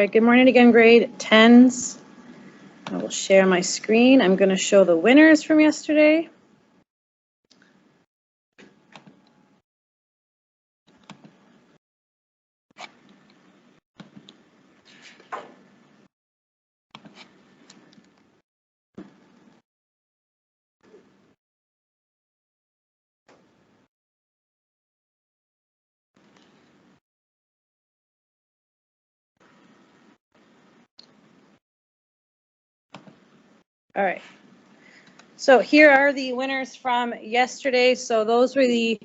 Right, good morning again, grade 10s. I will share my screen. I'm going to show the winners from yesterday. All right. So here are the winners from yesterday. So those were the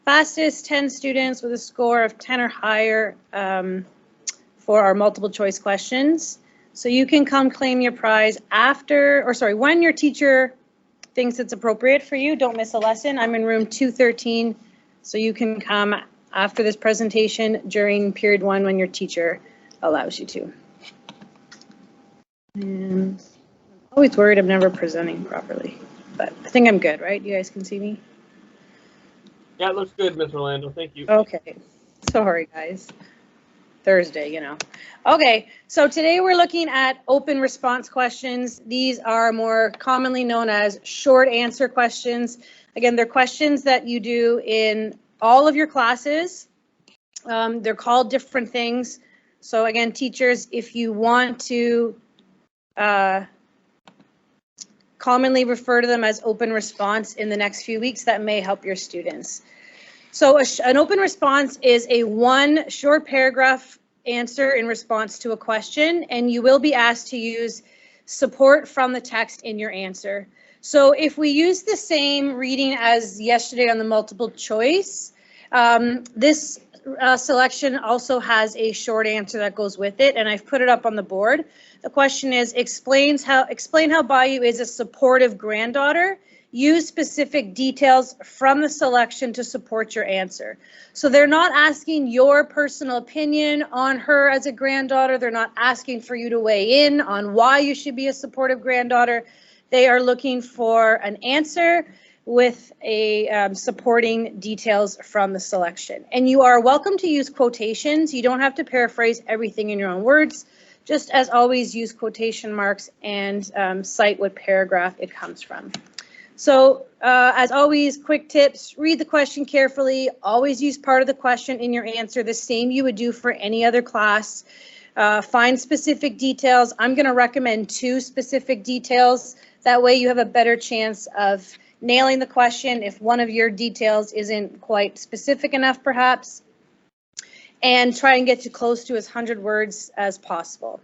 fastest 10 students with a score of 10 or higher for our multiple choice questions. So you can come claim your prize when your teacher thinks it's appropriate for you. Don't miss a lesson. I'm in room 213, so you can come after this presentation during period 1 when your teacher allows you to. And I'm always worried I'm never presenting properly, but I think I'm good, right? You guys can see me? Yeah, it looks good, Ms. Orlando. Thank you. Okay. Sorry, guys. Thursday, you know. Okay, so today we're looking at open response questions. These are more commonly known as short answer questions. Again, they're questions that you do in all of your classes. They're called different things. So again, teachers, if you want to commonly refer to them as open response in the next few weeks, that may help your students. So an open response is a one short paragraph answer in response to a question, and you will be asked to use support from the text in your answer. So if we use the same reading as yesterday on the multiple choice, this selection also has a short answer that goes with it, and I've put it up on the board. The question is, explain how Bayou is a supportive granddaughter. Use specific details from the selection to support your answer. So they're not asking your personal opinion on her as a granddaughter. They're not asking for you to weigh in on why you should be a supportive granddaughter. They are looking for an answer with a supporting details from the selection. And you are welcome to use quotations. You don't have to paraphrase everything in your own words. Just as always, use quotation marks and cite what paragraph it comes from. So as always, quick tips, read the question carefully, always use part of the question in your answer, the same you would do for any other class. Find specific details. I'm going to recommend 2 specific details. That way you have a better chance of nailing the question if one of your details isn't quite specific enough perhaps. And try and get you close to as 100 words as possible.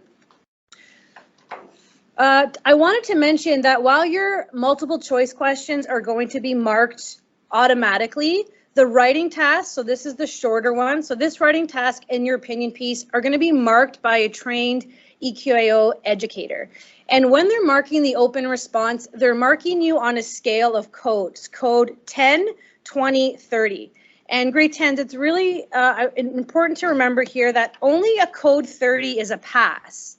I wanted to mention that while your multiple choice questions are going to be marked automatically, the writing task, so this is the shorter one, so this writing task and your opinion piece are going to be marked by a trained EQAO educator. And when they're marking the open response, they're marking you on a scale of codes, code 10, 20, 30. And grade 10s, it's really important to remember here that only a code 30 is a pass.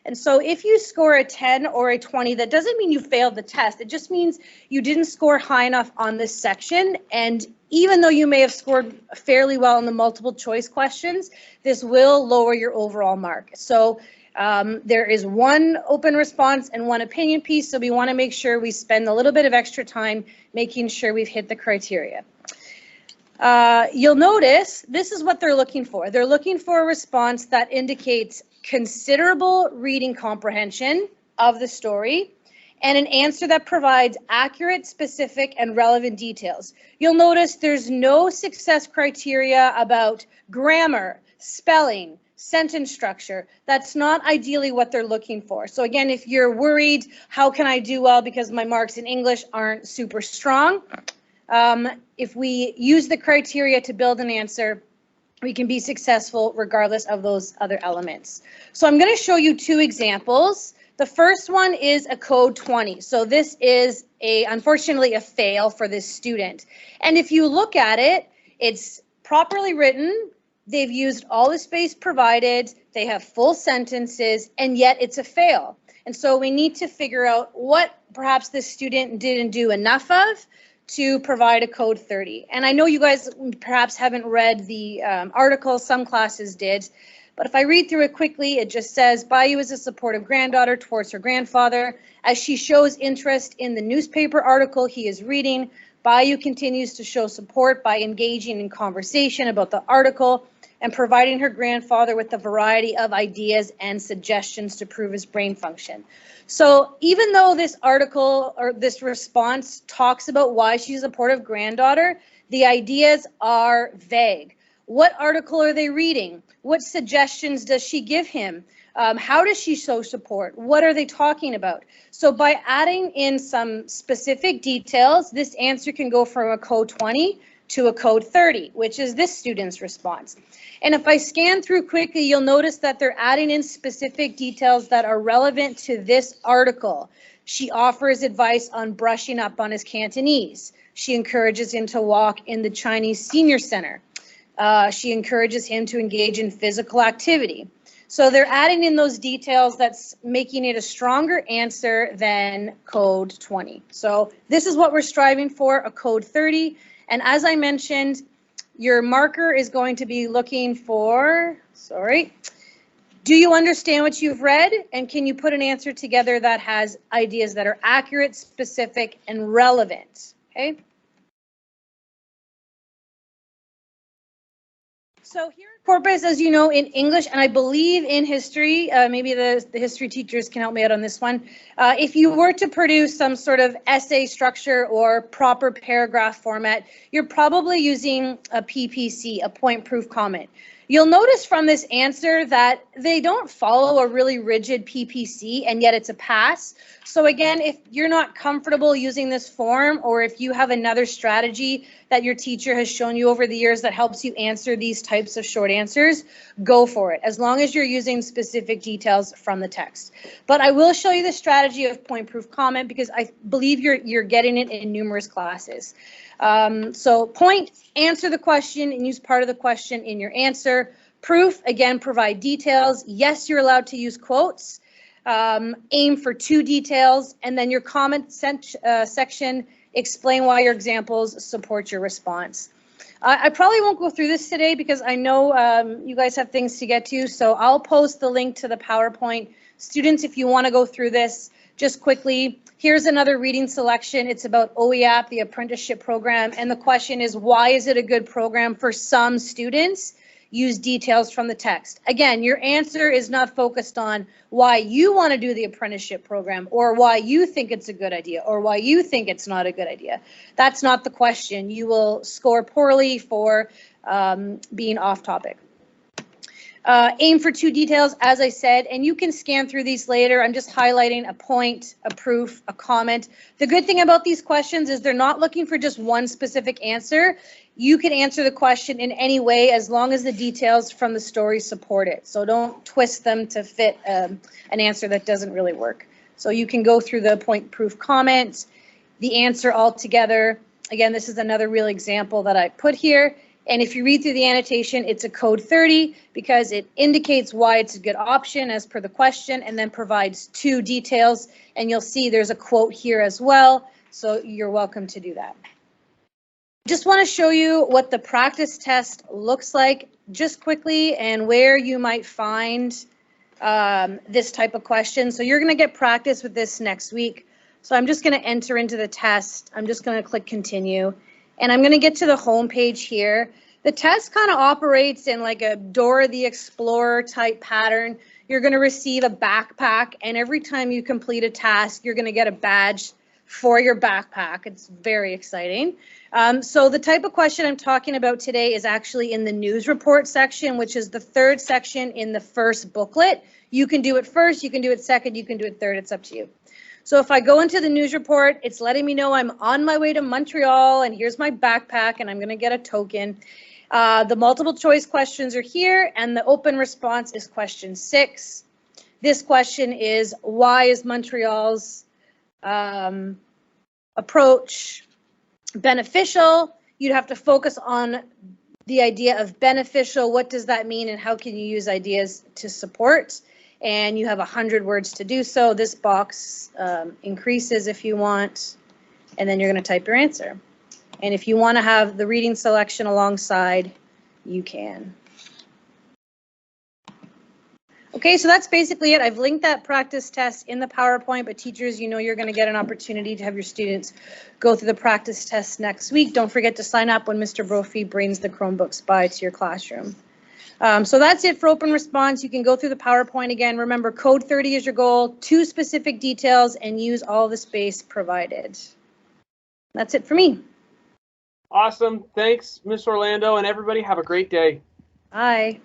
And so if you score a 10 or a 20, that doesn't mean you failed the test. It just means you didn't score high enough on this section. And even though you may have scored fairly well in the multiple choice questions, this will lower your overall mark. So there is one open response and one opinion piece. So we want to make sure we spend a little bit of extra time making sure we've hit the criteria. You'll notice this is what they're looking for. They're looking for a response that indicates considerable reading comprehension of the story and an answer that provides accurate, specific, and relevant details. You'll notice there's no success criteria about grammar, spelling, sentence structure. That's not ideally what they're looking for. So again, if you're worried, how can I do well because my marks in English aren't super strong? If we use the criteria to build an answer, we can be successful regardless of those other elements. So I'm going to show you 2 examples. The first one is a code 20. So this is unfortunately a fail for this student. And if you look at it, it's properly written. They've used all the space provided. They have full sentences, and yet it's a fail. And so we need to figure out what perhaps this student didn't do enough of to provide a code 30. And I know you guys perhaps haven't read the article, some classes did, But if I read through it quickly, it just says, Bayou is a supportive granddaughter towards her grandfather. As she shows interest in the newspaper article he is reading, Bayou continues to show support by engaging in conversation about the article and providing her grandfather with a variety of ideas and suggestions to improve his brain function. So even though this article or this response talks about why she's a supportive granddaughter, the ideas are vague. What article are they reading? What suggestions does she give him? How does she show support? What are they talking about? So by adding in some specific details, this answer can go from a code 20 to a code 30, which is this student's response. And if I scan through quickly, you'll notice that they're adding in specific details that are relevant to this article. She offers advice on brushing up on his Cantonese. She encourages him to walk in the Chinese Senior Center. She encourages him to engage in physical activity. So they're adding in those details that's making it a stronger answer than code 20. So this is what we're striving for, a code 30. And as I mentioned, your marker is going to be looking for, do you understand what you've read? And can you put an answer together that has ideas that are accurate, specific, and relevant? Okay. So here in Corpus, as you know, in English, and I believe in history, maybe the history teachers can help me out on this one. If you were to produce some sort of essay structure or proper paragraph format, you're probably using a PPC, a point proof comment. You'll notice from this answer that they don't follow a really rigid PPC, and yet it's a pass. So again, if you're not comfortable using this form, or if you have another strategy that your teacher has shown you over the years that helps you answer these types of short answers, go for it, as long as you're using specific details from the text. But I will show you the strategy of point proof comment because I believe you're getting it in numerous classes. So point, answer the question and use part of the question in your answer. Proof, again, provide details. Yes, you're allowed to use quotes. Aim for 2 details, and then your comment section, explain why your examples support your response. I probably won't go through this today because I know you guys have things to get to, so I'll post the link to the PowerPoint. Students, if you want to go through this, just quickly, here's another reading selection. It's about OEAP, the apprenticeship program, and the question is, why is it a good program for some students? Use details from the text. Again, your answer is not focused on why you want to do the apprenticeship program or why you think it's a good idea or why you think it's not a good idea. That's not the question. You will score poorly for being off topic. Aim for 2 details, as I said, and you can scan through these later. I'm just highlighting a point, a proof, a comment. The good thing about these questions is they're not looking for just one specific answer. You can answer the question in any way as long as the details from the story support it. So don't twist them to fit an answer that doesn't really work. So you can go through the point, proof, comment, the answer all together. Again, this is another real example that I put here. And if you read through the annotation, it's a code 30 because it indicates why it's a good option as per the question and then provides 2 details. And you'll see there's a quote here as well. So you're welcome to do that. Just want to show you what the practice test looks like just quickly and where you might find this type of question. So you're going to get practice with this next week. So I'm just going to enter into the test. I'm just going to click continue. And I'm going to get to the home page here. The test kind of operates in like a Dora the Explorer type pattern. You're going to receive a backpack, and every time you complete a task, you're going to get a badge for your backpack. It's very exciting. So the type of question I'm talking about today is actually in the news report section, which is the 3rd section in the first booklet. You can do it first, you can do it second, you can do it third, it's up to you. So if I go into the news report, it's letting me know I'm on my way to Montreal and here's my backpack and I'm going to get a token. The multiple choice questions are here and the open response is question 6. This question is, why is Montreal's approach beneficial? You'd have to focus on the idea of beneficial. What does that mean and how can you use ideas to support? And you have 100 words to do so. This box increases if you want, and then you're going to type your answer. And if you want to have the reading selection alongside, you can. Okay, so that's basically it. I've linked that practice test in the PowerPoint, but teachers, you know you're going to get an opportunity to have your students go through the practice test next week. Don't forget to sign up when Mr. Brophy brings the Chromebooks by to your classroom. So that's it for open response. You can go through the PowerPoint again. Remember, code 30 is your goal, 2 specific details, and use all the space provided. That's it for me. Awesome. Thanks, Miss Orlando, and everybody have a great day. Bye.